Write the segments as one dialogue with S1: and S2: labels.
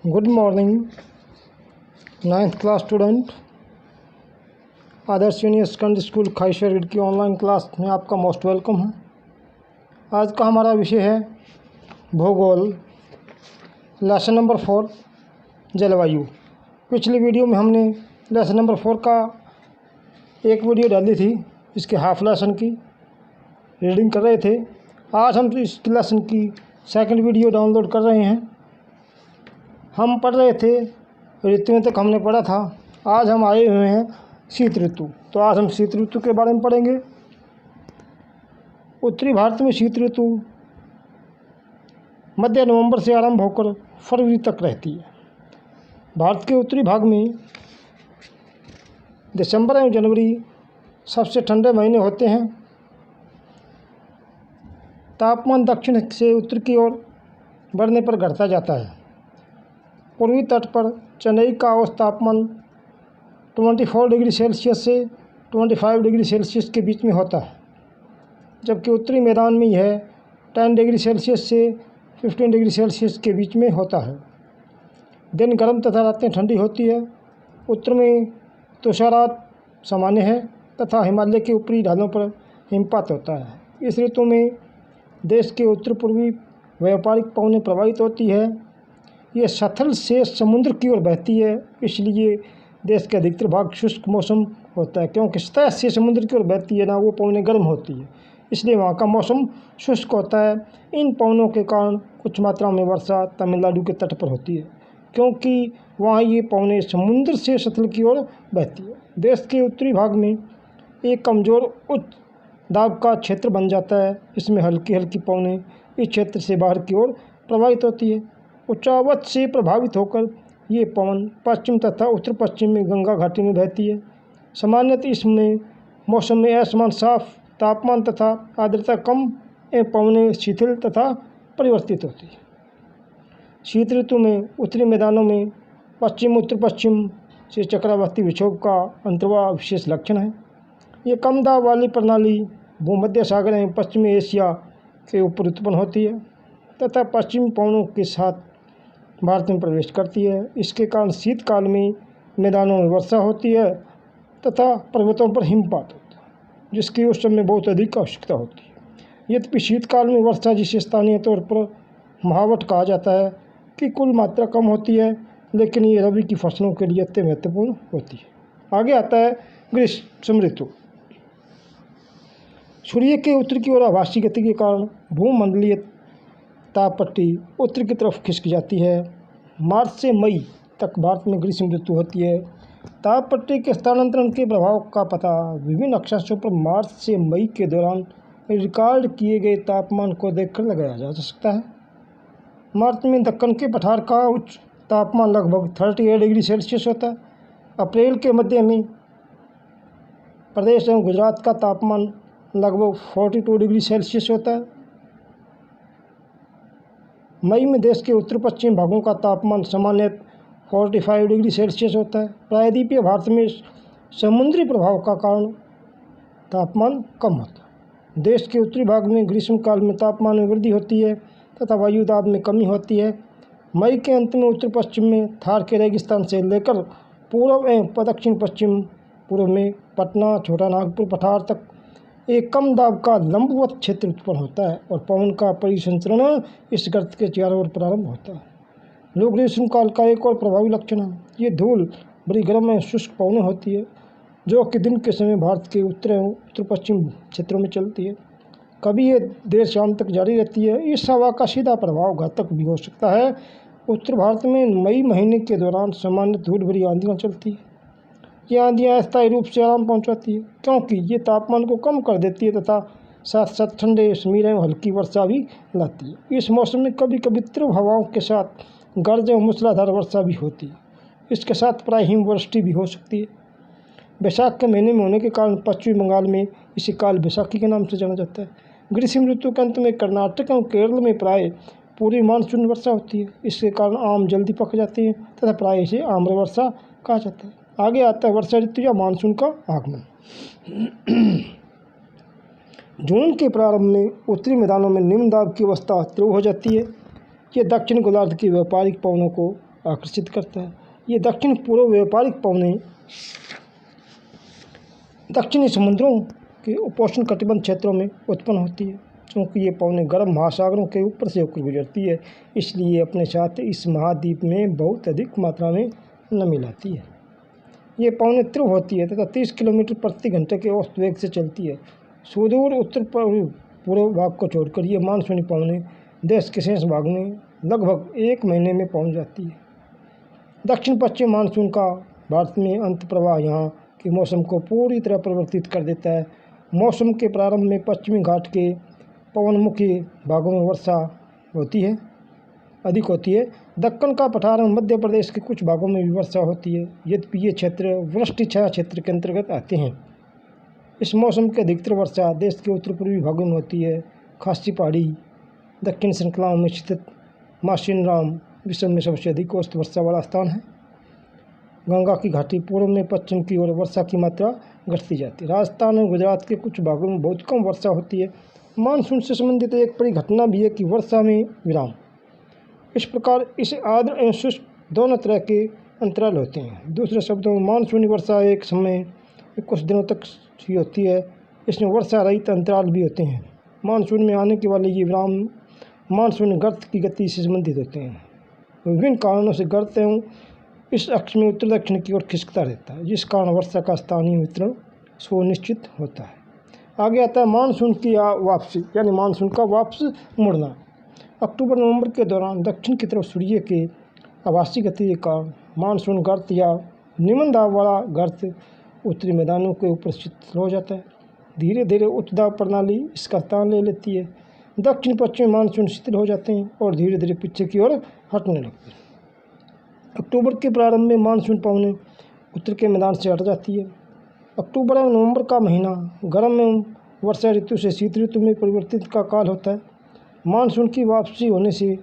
S1: Good morning ninth class student. Adarsh senior secondary school खाइशेर की online class में आपका मोस्ट वेलकम है। आज का हमारा विषय है भूगोल, लेसन नंबर 4 जलवायु। पिछली वीडियो में हमने लेसन नंबर 4 का एक वीडियो डाली थी, इसके हाफ लेसन की रीडिंग कर रहे थे। आज हम इस लेसन की सेकंड वीडियो डाउनलोड कर रहे हैं। हम पढ़ रहे थे ऋतुओं तक हमने पढ़ा था। आज हम आए हुए हैं शीत ऋतु। तो आज हम शीत ऋतु के बारे में पढ़ेंगे। उत्तरी भारत में शीत ऋतु मध्य नवंबर से आरंभ होकर फरवरी तक रहती है। भारत के उत्तरी भाग में दिसंबर एवं जनवरी सबसे ठंडे महीने होते हैं। तापमान दक्षिण से उत्तर की ओर बढ़ने पर घटता जाता है। पूर्वी तट पर चेन्नई का औसत तापमान 24 डिग्री सेल्सियस से 25 डिग्री सेल्सियस के बीच में होता है, जबकि उत्तरी मैदान में यह 10 डिग्री सेल्सियस से 15 डिग्री सेल्सियस के बीच में होता है। दिन गर्म तथा रातें ठंडी होती है। उत्तर में तुषारात सामान्य है तथा हिमालय के ऊपरी ढालों पर हिमपात होता है। इस ऋतु में देश के उत्तर पूर्वी व्यापारिक पवनें प्रभावित होती है। ये स्थल से समुद्र की ओर बहती है, इसलिए देश के अधिकतर भाग शुष्क मौसम होता है। क्योंकि सतह से समुद्र की ओर बहती है ना, वो पवनें गर्म होती है, इसलिए वहाँ का मौसम शुष्क होता है। इन पवनों के कारण कुछ मात्रा में वर्षा तमिलनाडु के तट पर होती है, क्योंकि वहाँ ये पवनें समुद्र से स्थल की ओर बहती है। देश के उत्तरी भाग में एक कमज़ोर उच्च दाब का क्षेत्र बन जाता है। इसमें हल्की हल्की पवनें इस क्षेत्र से बाहर की ओर प्रवाहित होती है। उच्चावच से प्रभावित होकर ये पवन पश्चिम तथा उत्तर पश्चिम में गंगा घाटी में बहती है। सामान्यतः इसमें मौसम में असमान साफ तापमान तथा आर्द्रता कम एवं पवनें शिथिल तथा परिवर्तित होती है। शीत ऋतु में उत्तरी मैदानों में पश्चिम उत्तर पश्चिम से चक्रवाती विक्षोभ का अंतर्वाह विशेष लक्षण है। ये कम दाब वाली प्रणाली भूमध्य सागर एवं पश्चिमी एशिया के ऊपर उत्पन्न होती है तथा पश्चिमी पवनों के साथ भारत में प्रवेश करती है। इसके कारण शीतकाल में मैदानों में वर्षा होती है तथा पर्वतों पर हिमपात होता है, जिसकी उस समय बहुत अधिक आवश्यकता होती है। यद्यपि शीतकाल में वर्षा, जिसे स्थानीय तौर पर महावट कहा जाता है, की कुल मात्रा कम होती है, लेकिन ये रबी की फसलों के लिए अत्यंत महत्वपूर्ण होती है। आगे आता है ग्रीष्म ऋतु। सूर्य के उत्तर की ओर आभासी गति के कारण भूमंडलीय ताप पट्टी उत्तर की तरफ खिसक जाती है। मार्च से मई तक भारत में ग्रीष्म ऋतु होती है। ताप पट्टी के स्थानांतरण के प्रभाव का पता विभिन्न अक्षांशों पर मार्च से मई के दौरान रिकॉर्ड किए गए तापमान को देखकर लगाया जा सकता है। मार्च में दक्कन के पठार का उच्च तापमान लगभग 38 डिग्री सेल्सियस होता है। अप्रैल के मध्य में प्रदेश एवं गुजरात का तापमान लगभग 42 डिग्री सेल्सियस होता है। मई में देश के उत्तर पश्चिम भागों का तापमान सामान्यतः 45 डिग्री सेल्सियस होता है। प्रायद्वीपीय भारत में समुद्री प्रभाव का कारण तापमान कम होता है। देश के उत्तरी भाग में ग्रीष्मकाल में तापमान में वृद्धि होती है तथा वायु दाब में कमी होती है। मई के अंत में उत्तर पश्चिम में थार के रेगिस्तान से लेकर पूर्व एवं दक्षिण पश्चिम पूर्व में पटना, छोटा नागपुर पठार तक एक कम दाब का लंबवत क्षेत्र उत्पन्न होता है और पवन का परिसंचरण इस गर्त के चारों ओर प्रारंभ होता है। लघु ग्रीष्म काल का एक और प्रभावी लक्षण है, ये धूल बड़ी गर्म एवं शुष्क पवनें होती है, जो कि दिन के समय भारत के उत्तर एवं उत्तर पश्चिम क्षेत्रों में चलती है। कभी ये देर शाम तक जारी रहती है। इस हवा का सीधा प्रभाव घातक भी हो सकता है। उत्तर भारत में मई महीने के दौरान सामान्य धूल भरी आंधियाँ चलती है। ये आंधियाँ अस्थायी रूप से आराम पहुंचाती है, क्योंकि ये तापमान को कम कर देती है तथा साथ साथ ठंडे समीर एवं हल्की वर्षा भी लाती है। इस मौसम में कभी कभी तीव्र हवाओं के साथ गर्ज एवं मूसलाधार वर्षा भी होती है। इसके साथ प्राय हिमवृष्टि भी हो सकती है। बैसाख के महीने में होने के कारण पश्चिमी बंगाल में इसे काल बैसाखी के नाम से जाना जाता है। ग्रीष्म ऋतु के अंत में कर्नाटक एवं केरल में प्राय पूरी मानसून वर्षा होती है। इसके कारण आम जल्दी पक जाते हैं तथा प्राय इसे आम्र वर्षा कहा जाता है। आगे आता है वर्षा ऋतु या मानसून का आगमन। जून के प्रारंभ में उत्तरी मैदानों में निम्न दाब की अवस्था तीव्र हो जाती है। ये दक्षिण गोलार्ध के व्यापारिक पवनों को आकर्षित करता है। ये दक्षिण पूर्व व्यापारिक पवनें दक्षिणी समुद्रों के उपोष्ण कटिबंध क्षेत्रों में उत्पन्न होती है। क्योंकि ये पवनें गर्म महासागरों के ऊपर से होकर गुजरती है, इसलिए अपने साथ इस महाद्वीप में बहुत अधिक मात्रा में नमी लाती है। ये पवनें तीव्र होती है तथा 30 किलोमीटर प्रति घंटे के औसत वेग से चलती है। सुदूर उत्तर पूर्व भाग को छोड़कर ये मानसूनी पवनें देश के शेष भाग में लगभग 1 महीने में पहुंच जाती है। दक्षिण पश्चिम मानसून का भारत में अंत प्रवाह यहाँ के मौसम को पूरी तरह परिवर्तित कर देता है। मौसम के प्रारंभ में पश्चिमी घाट के पवनमुखी भागों में वर्षा अधिक होती है। दक्कन का पठार और मध्य प्रदेश के कुछ भागों में भी वर्षा होती है, यद्यपि ये क्षेत्र वृष्टि छाया क्षेत्र के अंतर्गत आते हैं। इस मौसम की अधिकतर वर्षा देश के उत्तर पूर्वी भागों में होती है। खासी पहाड़ी दक्षिण श्रृंखलाओं में स्थित मासिनराम विश्व में सबसे अधिक औसत वर्षा वाला स्थान है। गंगा की घाटी पूर्व में पश्चिम की ओर वर्षा की मात्रा घटती जाती है। राजस्थान और गुजरात के कुछ भागों में बहुत कम वर्षा होती है। मानसून से संबंधित एक बड़ी घटना भी है कि वर्षा में विराम। इस प्रकार इसे आर्द्र एवं शुष्क दोनों तरह के अंतराल होते हैं। दूसरे शब्दों में मानसूनी वर्षा एक समय कुछ दिनों तक ही होती है। इसमें वर्षा रहित अंतराल भी होते हैं। मानसून में आने के वाले ये विराम मानसून गर्त की गति से संबंधित होते हैं। विभिन्न कारणों से गर्त एवं इस अक्ष में उत्तर दक्षिण की ओर खिसकता रहता है, जिस कारण वर्षा का स्थानीय वितरण सुनिश्चित होता है। आगे आता है मानसून की वापसी, यानी मानसून का वापस मुड़ना। अक्टूबर नवंबर के दौरान दक्षिण की तरफ सूर्य के आभासी गति के कारण मानसून गर्त या निम्न दाब वाला गर्त उत्तरी मैदानों के ऊपर शिथिल हो जाता है। धीरे धीरे उच्च दाब प्रणाली इसका स्थान ले लेती है। दक्षिण पश्चिमी मानसून शिथिल हो जाते हैं और धीरे धीरे पीछे की ओर हटने लगते हैं। अक्टूबर के प्रारंभ में मानसून पवनें उत्तर के मैदान से हट जाती है। अक्टूबर और नवंबर का महीना गर्म एवं वर्षा ऋतु से शीत ऋतु में परिवर्तित का काल होता है। मानसून की वापसी होने से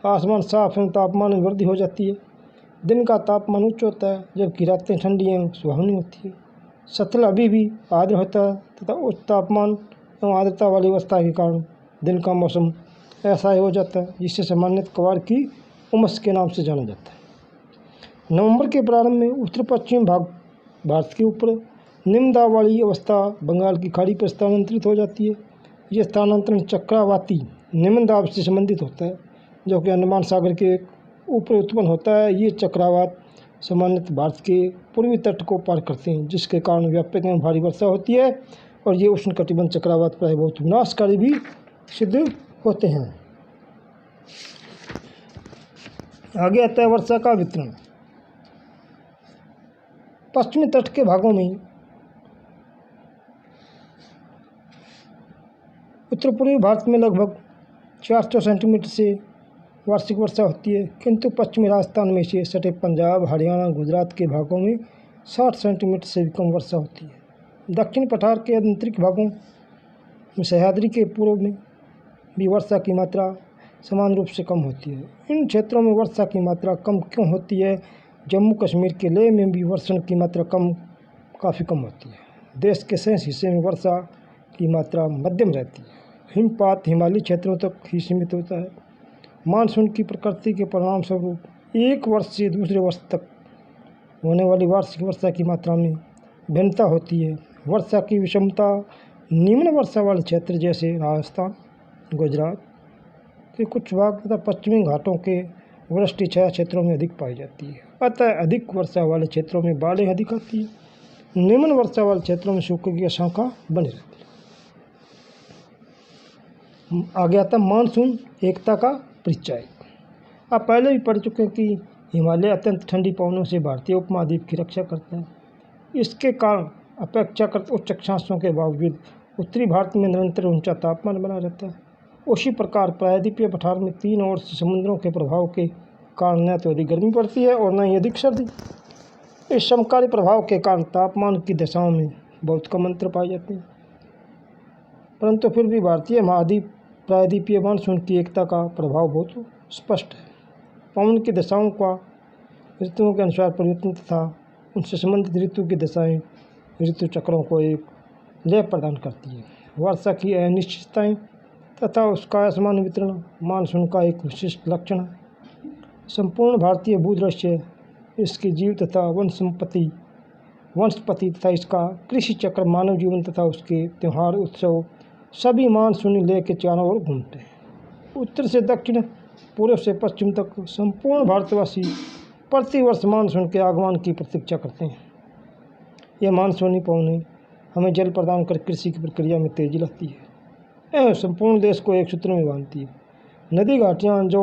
S1: आसमान साफ एवं तापमान में वृद्धि हो जाती है। दिन का तापमान उच्च होता है, जबकि रातें ठंडी एवं सुहावनी होती है। सतल अभी भी आर्द्र होता है तथा उच्च तापमान एवं आर्द्रता वाली अवस्था के कारण दिन का मौसम ऐसा ही हो जाता है, जिसे सामान्यतः कवार की उमस के नाम से जाना जाता है। नवंबर के प्रारंभ में उत्तर पश्चिम भाग भारत के ऊपर निम्न दाब वाली अवस्था बंगाल की खाड़ी पर स्थानांतरित हो जाती है। यह स्थानांतरण चक्रवाती निम्न दाब से संबंधित होता है, जो कि अंडमान सागर के ऊपर उत्पन्न होता है। ये चक्रवात सामान्यतः भारत के पूर्वी तट को पार करते हैं, जिसके कारण व्यापक एवं भारी वर्षा होती है और ये उष्णकटिबंध चक्रवात प्राय बहुत विनाशकारी भी सिद्ध होते हैं। आगे आता है वर्षा का वितरण। पश्चिमी तट के भागों में उत्तर पूर्वी भारत में लगभग 400 सेंटीमीटर से वार्षिक वर्षा होती है, किंतु पश्चिमी राजस्थान में से सटे पंजाब, हरियाणा, गुजरात के भागों में 60 सेंटीमीटर से भी कम वर्षा होती है। दक्षिण पठार के आंतरिक भागों में सह्याद्री के पूर्व में भी वर्षा की मात्रा समान रूप से कम होती है। इन क्षेत्रों में वर्षा की मात्रा कम क्यों होती है? जम्मू कश्मीर के लेह में भी वर्षण की मात्रा काफ़ी कम होती है। देश के शेष हिस्से में वर्षा की मात्रा मध्यम रहती है। हिमपात हिमालयी क्षेत्रों तक ही सीमित होता है। मानसून की प्रकृति के परिणाम स्वरूप एक वर्ष से दूसरे वर्ष तक होने वाली वार्षिक वर्षा की मात्रा में भिन्नता होती है। वर्षा की विषमता निम्न वर्षा वाले क्षेत्र जैसे राजस्थान, गुजरात के कुछ भाग तथा पश्चिमी घाटों के वृष्टि छाया क्षेत्रों में अधिक पाई जाती है। अतः अधिक वर्षा वाले क्षेत्रों में बाढ़ें अधिक आती है। निम्न वर्षा वाले क्षेत्रों में सूखे की आशंका बनी रहती है। आगे आता मानसून एकता का परिचय। आप पहले भी पढ़ चुके हैं कि हिमालय अत्यंत ठंडी पवनों से भारतीय उपमहाद्वीप की रक्षा करता है। इसके कारण अपेक्षाकृत उच्च अक्षांशों के बावजूद उत्तरी भारत में निरंतर ऊंचा तापमान बना रहता है। उसी प्रकार प्रायद्वीपीय पठार में तीन ओर से समुद्रों के प्रभाव के कारण न तो अधिक गर्मी पड़ती है और न ही अधिक सर्दी। इस समकालीन प्रभाव के कारण तापमान की दशाओं में बहुत कम अंतर पाए जाते हैं, परंतु फिर भी भारतीय महाद्वीप प्रायद्वीपीय मानसून की एकता का प्रभाव बहुत स्पष्ट है। पवन की दशाओं का ऋतुओं के अनुसार परिवर्तन तथा उनसे संबंधित ऋतु की दशाएं ऋतु चक्रों को एक लय प्रदान करती है। वर्षा की अनिश्चितताएं तथा उसका असमान वितरण मानसून का एक विशिष्ट लक्षण है। संपूर्ण भारतीय भूदृश्य, इसकी जीव तथा वनस्पति तथा इसका कृषि चक्र, मानव जीवन तथा उसके त्यौहार उत्सव सभी मानसूनी लेह के चारों ओर घूमते हैं। उत्तर से दक्षिण, पूर्व से पश्चिम तक संपूर्ण भारतवासी प्रतिवर्ष मानसून के आगमन की प्रतीक्षा करते हैं। यह मानसूनी पवनें हमें जल प्रदान कर कृषि की प्रक्रिया में तेजी लाती है एवं संपूर्ण देश को एक सूत्र में बांधती है। नदी घाटियाँ जो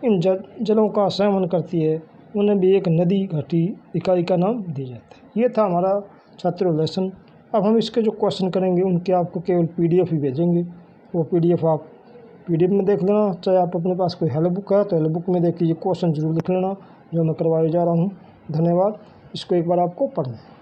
S1: इन जलों का संवहन करती है, उन्हें भी एक नदी घाटी इकाई का नाम दिया जाता है। ये था हमारा छात्रों लेसन। अब हम इसके जो क्वेश्चन करेंगे उनके आपको केवल PDF ही भेजेंगे। वो PDF आप PDF में देख लेना, चाहे आप अपने पास कोई हेल्प बुक है तो हेल्प बुक में देख लीजिए, क्वेश्चन जरूर लिख लेना जो मैं करवाए जा रहा हूँ। धन्यवाद। इसको एक बार आपको पढ़ना है।